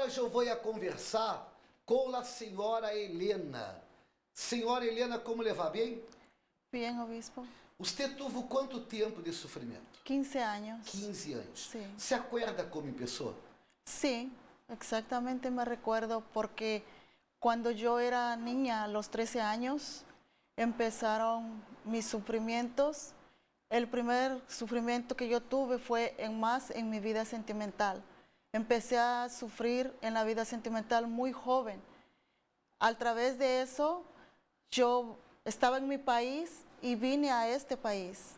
hoje eu vou a conversar com a senhora Helena. Senhora Helena, como le va? Bem? Bien, obispo. Usted tuvo quanto tempo de sofrimento? 15 años. 15 anos. Sí. Se acuerda como empezó? Sí, exactamente me recuerdo porque cuando yo era niña, a los 13 años, empezaron mis sufrimientos. El primer sufrimiento que yo tuve fue en mi vida sentimental. Empecé a sufrir en la vida sentimental muy joven. A través de eso, yo estaba en mi país y vine a este país.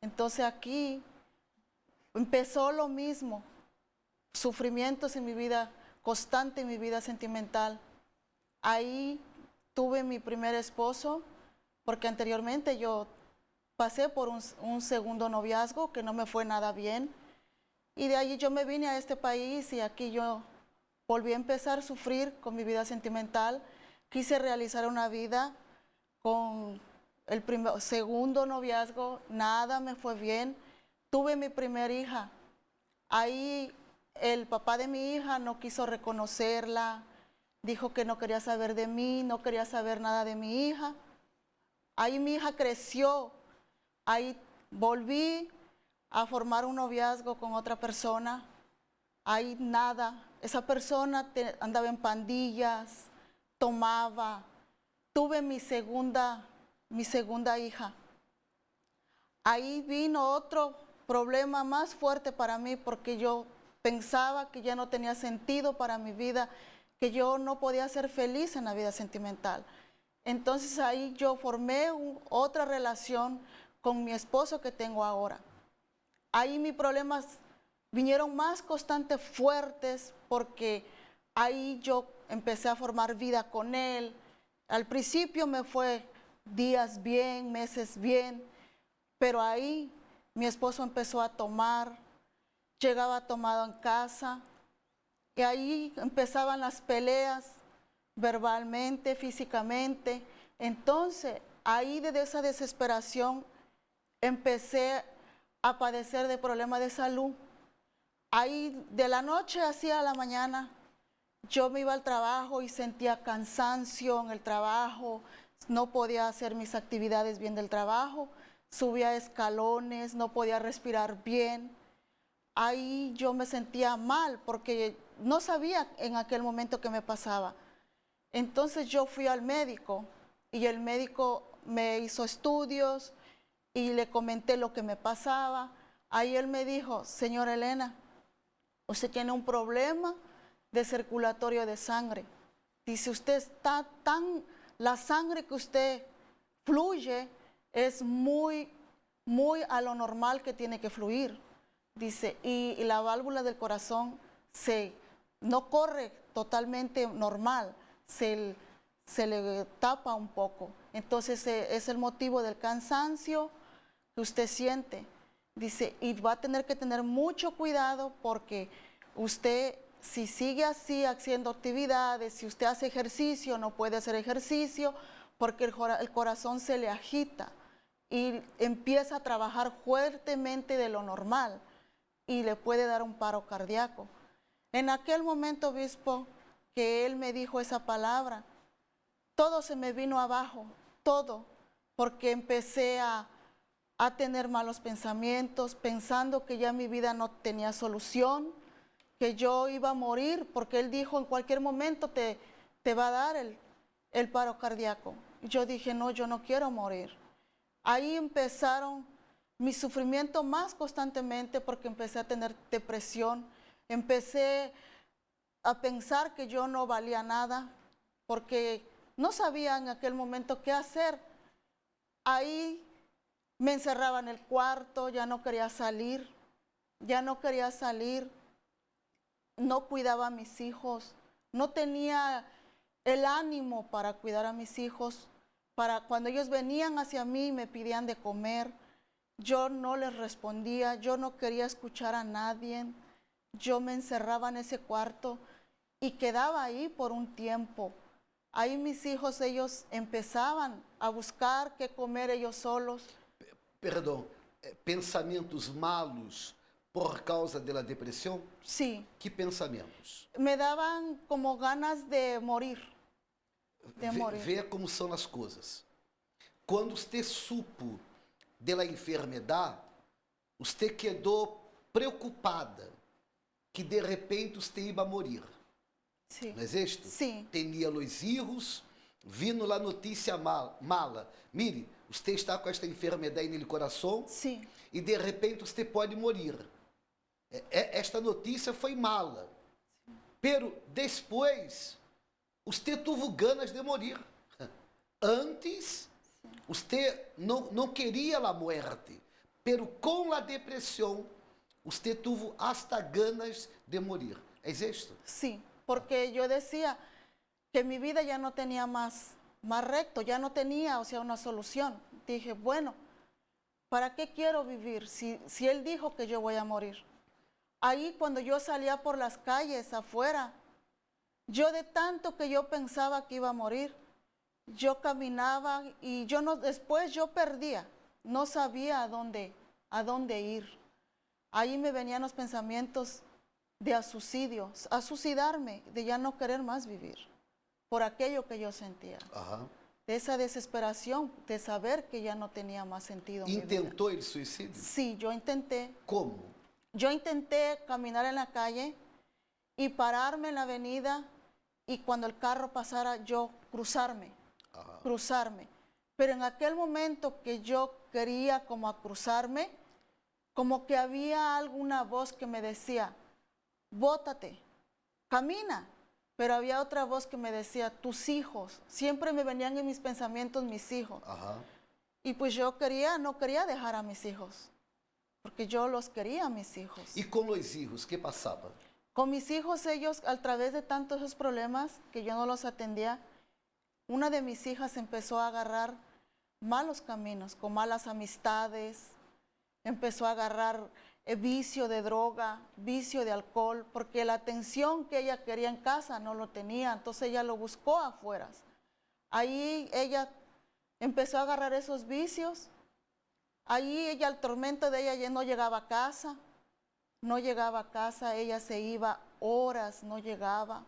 Entonces aquí empezó lo mismo, sufrimientos en mi vida constante, en mi vida sentimental. Ahí tuve mi primer esposo, porque anteriormente yo pasé por un segundo noviazgo que no me fue nada bien. Y de ahí yo me vine a este país y aquí yo volví a empezar a sufrir con mi vida sentimental. Quise realizar una vida con el segundo noviazgo, nada me fue bien. Tuve mi primera hija. Ahí el papá de mi hija no quiso reconocerla, dijo que no quería saber de mí, no quería saber nada de mi hija. Ahí mi hija creció, ahí volví a formar un noviazgo con otra persona, ahí nada, esa persona andaba en pandillas, tomaba. Tuve mi segunda hija. Ahí vino otro problema más fuerte para mí porque yo pensaba que ya no tenía sentido para mi vida, que yo no podía ser feliz en la vida sentimental. Entonces ahí yo formé otra relación con mi esposo que tengo ahora. Ahí mis problemas vinieron más constantes, fuertes, porque ahí yo empecé a formar vida con él. Al principio me fue días bien, meses bien, pero ahí mi esposo empezó a tomar, llegaba tomado en casa, y ahí empezaban las peleas verbalmente, físicamente. Entonces, ahí desde esa desesperación empecé a padecer de problemas de salud. Ahí de la noche hacia la mañana, yo me iba al trabajo y sentía cansancio en el trabajo, no podía hacer mis actividades bien del trabajo, subía escalones, no podía respirar bien. Ahí yo me sentía mal porque no sabía en aquel momento qué me pasaba. Entonces yo fui al médico y el médico me hizo estudios y le comenté lo que me pasaba. Ahí él me dijo: señora Elena, usted tiene un problema de circulatorio de sangre. Dice, usted está la sangre que usted fluye es muy a lo normal que tiene que fluir. Dice, y la válvula del corazón no corre totalmente normal, se le tapa un poco. Entonces es el motivo del cansancio que usted siente. Dice, y va a tener que tener mucho cuidado porque usted, si sigue así haciendo actividades, si usted hace ejercicio, no puede hacer ejercicio porque el corazón se le agita y empieza a trabajar fuertemente de lo normal y le puede dar un paro cardíaco. En aquel momento, obispo, que él me dijo esa palabra, todo se me vino abajo, todo, porque empecé a tener malos pensamientos, pensando que ya mi vida no tenía solución, que yo iba a morir, porque él dijo en cualquier momento te va a dar el paro cardíaco. Yo dije, no, yo no quiero morir. Ahí empezaron mis sufrimientos más constantemente porque empecé a tener depresión, empecé a pensar que yo no valía nada, porque no sabía en aquel momento qué hacer. Ahí me encerraba en el cuarto, ya no quería salir, no cuidaba a mis hijos, no tenía el ánimo para cuidar a mis hijos. Cuando ellos venían hacia mí y me pedían de comer, yo no les respondía, yo no quería escuchar a nadie, yo me encerraba en ese cuarto y quedaba ahí por un tiempo. Ahí mis hijos, ellos empezaban a buscar qué comer ellos solos. Perdão, pensamentos malos por causa da depressão? Sí, Que pensamentos? me daban como ganas de morir, de morir. Vê como são as coisas. Quando você supo da enfermidade, você quedou preocupada que de repente você ia morrer. Sí, Não é isto? sí, Tinha os erros, vindo lá notícia mala. Mire, você está com esta enfermidade no coração sí, e de repente você pode morrer. Esta notícia foi mala. Pero depois, você teve ganas de morrer. Antes, você não queria a morte. Pero com a depressão, você teve hasta ganas de morrer. É isto? sí, porque yo decía que mi vida ya no tenía más recto, ya no tenía, o sea, una solución. Dije, bueno, ¿para qué quiero vivir si Él dijo que yo voy a morir? Ahí cuando yo salía por las calles afuera, yo de tanto que yo pensaba que iba a morir, yo caminaba y después yo perdía, no sabía a dónde ir. Ahí me venían los pensamientos de suicidio, a suicidarme, de ya no querer más vivir, por aquello que yo sentía. Aham. De esa desesperación, de saber que ya no tenía más sentido mi vida. Intentou el suicídio? Sí, yo intenté. Como? Yo intenté caminar en la calle y pararme en la avenida y cuando el carro pasara yo cruzarme. Pero en aquel momento que yo quería como a cruzarme, como que había alguna voz que me decía, bótate, camina. Pero había otra voz que me decía, tus hijos. Siempre me venían en mis pensamientos mis hijos. Aham. Y pues yo no quería dejar a mis hijos, porque yo los quería a mis hijos. E com os erros, que passava? Con mis hijos, ellos, a través de tantos esos problemas que yo no los atendía, una de mis hijas empezó a agarrar malos caminos, con malas amistades, empezó a agarrar vicio de droga, vicio de alcohol, porque la atención que ella quería en casa no lo tenía, entonces ella lo buscó afuera. Ahí ella empezó a agarrar esos vicios, ahí ella, el tormento de ella ya no llegaba a casa, ella se iba horas, no llegaba.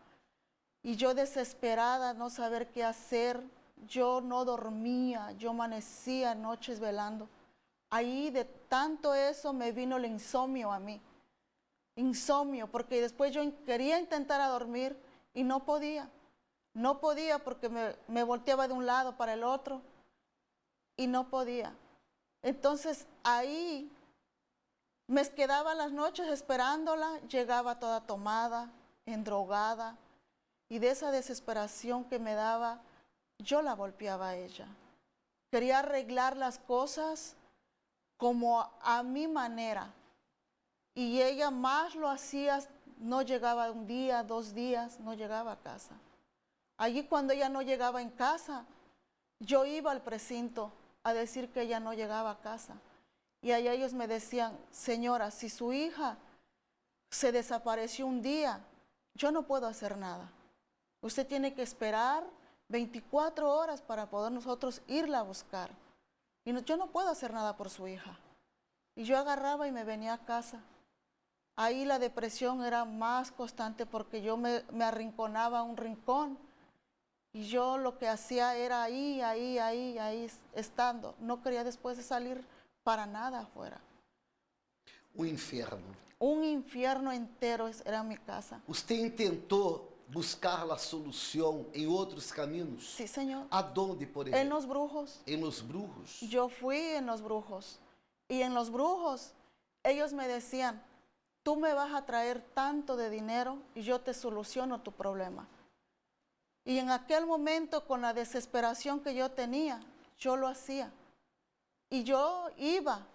Y yo desesperada, no saber qué hacer, yo no dormía, yo amanecía noches velando. Ahí de tanto eso me vino el insomnio a mí. Insomnio, porque después yo quería intentar a dormir y no podía. No podía porque me volteaba de un lado para el otro y no podía. Entonces ahí me quedaba las noches esperándola, llegaba toda tomada, endrogada, y de esa desesperación que me daba, yo la golpeaba a ella. Quería arreglar las cosas como a mi manera, y ella más lo hacía, no llegaba un día, 2 días, no llegaba a casa. Allí cuando ella no llegaba en casa, yo iba al precinto a decir que ella no llegaba a casa. Y allá ellos me decían, señora, si su hija se desapareció un día, yo no puedo hacer nada. Usted tiene que esperar 24 horas para poder nosotros irla a buscar. Y yo no puedo hacer nada por su hija. Y yo agarraba y me venía a casa. Ahí la depresión era más constante porque yo me arrinconaba a un rincón. Y yo lo que hacía era ahí estando. No quería después de salir para nada afuera. Um inferno. Un infierno entero era mi casa. Você intentou buscar a solução em outros caminhos? Sí, señor. Aonde, por En exemplo? los brujos. Em los brujos. Yo fui en los brujos. Y en los brujos, ellos me decían, tú me vas a traer tanto de dinero y yo te soluciono tu problema. Y en aquel momento, con la desesperación que yo tenía, yo lo hacía. Y yo iba.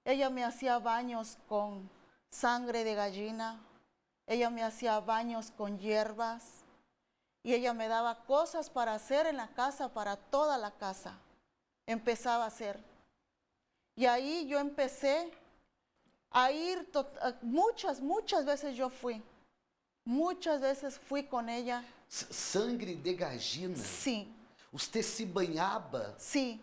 Ella me hacía baños con sangre de gallina. Ella me hacía baños con hierbas. Y ella me daba cosas para hacer en la casa, para toda la casa. Empezaba a hacer. Y ahí yo empecé a ir, muchas veces yo fui. Muchas veces fui con ella. Sangre de gallina? Sí, Você se banhava? sí.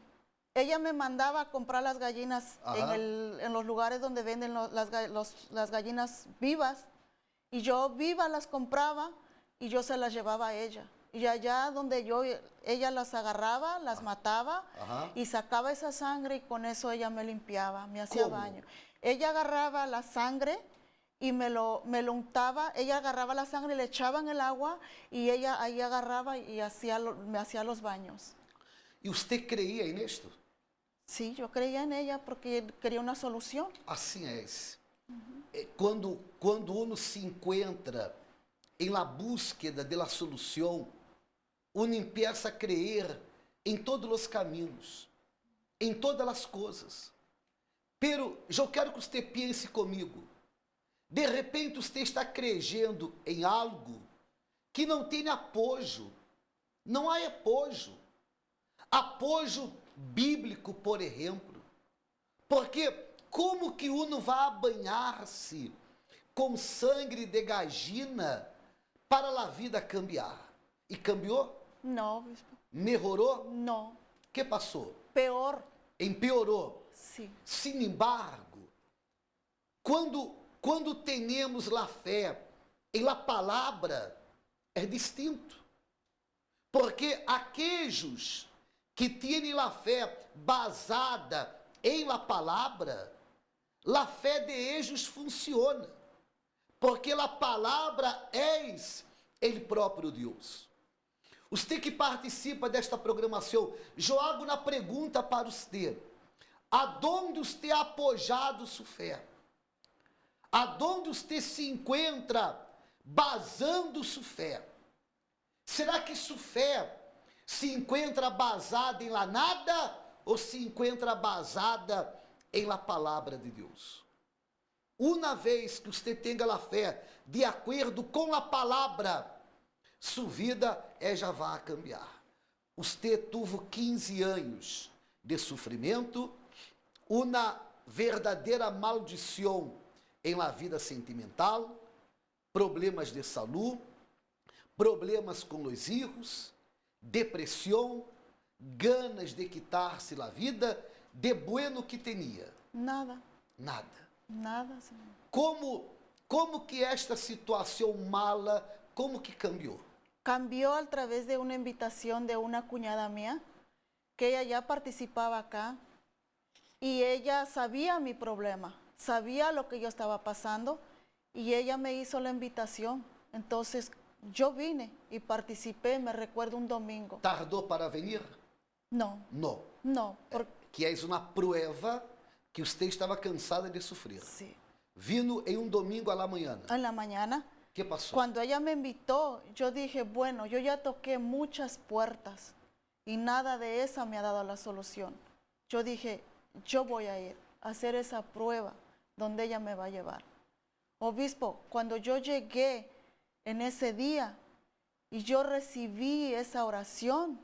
ella me mandaba a comprar las gallinas Ajá. en los lugares donde venden las gallinas vivas. Y yo vivas las compraba y yo se las llevaba a ella. Y allá donde ella las agarraba, las mataba Ajá. y sacaba esa sangre y con eso ella me limpiaba, me hacía ¿Cómo? baño. Ella agarraba la sangre y me lo untaba, ella agarraba la sangre, le echaba en el agua y ella ahí agarraba y me hacía los baños. E você creia em esto? Sí, yo creía en ella porque quería una solución. Assim é. Quando uno se encontra em la búsqueda de la solução, uno empieza a creer em todos os caminhos, em todas as coisas. Pero eu quero que você pense comigo. De repente você está crendo em algo que não tem apoio. Não há apoio. Apoio bíblico, por exemplo. Porque como que uno vai banhar-se com sangue de gallina para a vida cambiar? E cambiou? No, obispo, Melhorou? no, Que passou? peor, Empeorou. sí. Sin embargo, quando temos a fé em la palavra, é distinto. Porque aqueles que têm a fé basada em la palavra, a fé de eles funciona. Porque a palavra é ele próprio Deus. Você que participa desta programação, jogo na pergunta para você. Aonde você ha apoiado sua fé? Aonde você se encontra basando sua fé? Será que sua fé se encontra basada em la nada ou se encontra basada em la palavra de Deus? Uma vez que você tenha a fé de acordo com a palavra, sua vida já vai cambiar. Você teve 15 anos de sofrimento, uma verdadeira maldição em la vida sentimental, problemas de saúde, problemas com os filhos, depressão, ganas de quitar-se la vida, de bueno que tinha. Nada, Nada. nada, Señor. Como que esta situação mala, como que cambiou? Cambió a través de una invitación de una cuñada mía, que ella ya participaba acá y ella sabía mi problema, sabía lo que yo estaba pasando y ella me hizo la invitación. Entonces yo vine y participé, me recuerdo un domingo. Tardou para venir? No, Não. no, Que é uma prueba que você estava cansada de sofrer. sí. Vindo em domingo à la manhã. En la mañana, Que passou? cuando ella me invitó, yo dije, bueno, yo ya toqué muchas puertas y nada de esa me ha dado la solución. Yo dije, yo voy a ir a hacer esa prueba donde ella me va a llevar. Obispo, cuando yo llegué en ese día y yo recibí esa oración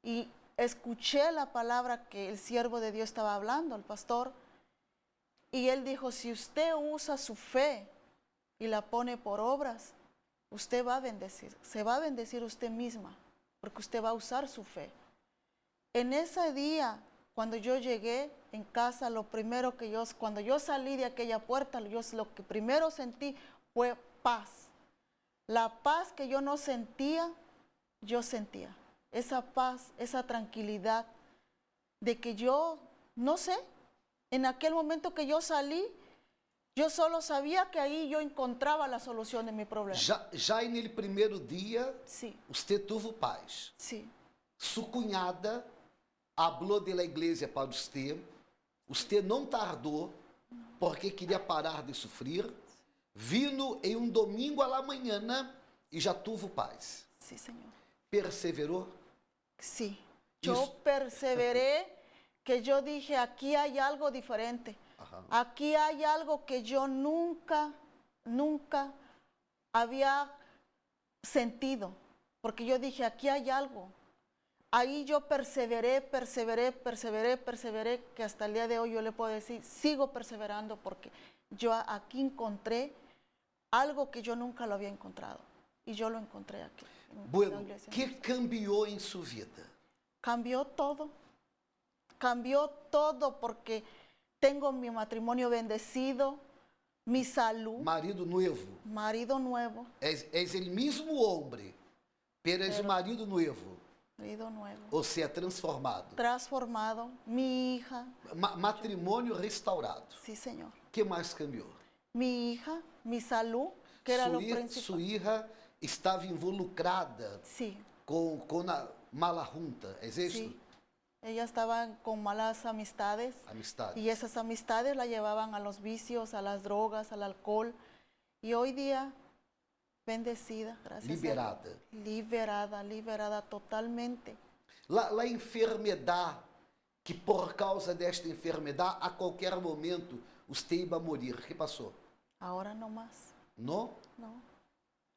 y escuché la palabra que el siervo de Dios estaba hablando, el pastor, y él dijo, si usted usa su fe y la pone por obras, usted va a bendecir, se va a bendecir usted misma, porque usted va a usar su fe. En ese día, cuando yo llegué en casa, lo primero que cuando yo salí de aquella puerta, lo que primero sentí fue paz. La paz que yo no sentía, yo sentía. Esa paz, esa tranquilidad de que yo, no sé, en aquel momento que yo salí, yo solo sabía que ahí yo encontraba la solución de mi problema. Já no primeiro dia, Sí, você teve paz. sí, Sua cunhada falou da igreja para você. Você não tardou, porque queria parar de sofrer. Vindo em domingo à la manhã e já teve paz. sí, Señor. Perseverou? Sí, yo Eso. perseveré, que yo dije, aquí hay algo diferente. Ajá. Aquí hay algo que yo nunca había sentido, porque yo dije, aquí hay algo. Ahí yo perseveré, que hasta el día de hoy yo le puedo decir, sigo perseverando porque yo aquí encontré algo que yo nunca lo había encontrado. Y yo lo encontré aquí. En la Bueno, iglesia. que cambiou em sua vida? Cambió todo. cambió todo porque tengo mi matrimonio bendecido, mi salud, marido nuevo. marido nuevo, És el mismo hombre, pero és o marido nuevo. marido nuevo, Ou seja, transformado. transformado, mi hija, Matrimônio restaurado. sí Señor, O que mais cambiou? mi hija, mi salud, que era lo Sua principal. hija estava involucrada Sí, com a mala junta, é isso? sí. Ella estaba con malas amistades Amistade. y esas amistades la llevaban a los vicios, a las drogas, al alcohol. Y hoy día, bendecida, gracias a Liberada. Dios. Liberada, liberada totalmente. La enfermidade, que por causa desta enfermidade, a qualquer momento, você ia morrer. O que passou? Ahora no más, Não? no.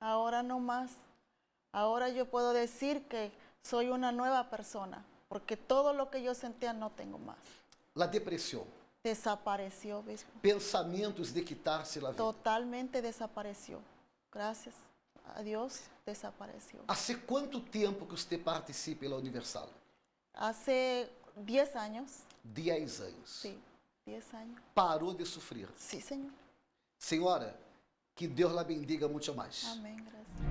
Ahora no más. Ahora yo puedo decir que soy una nueva persona, porque todo lo que yo sentía no tengo más. La depressão. Desapareció, obispo. Pensamentos de quitar-se a vida. Totalmente desapareció. Gracias a Dios, desapareció. Há quanto tempo que você participa da Universal? Hace 10 años, 10 anos. sí, 10 años. Parou de sofrer. Sí, Señor. Senhora, que Deus la bendiga muito mais. Amén, gracias.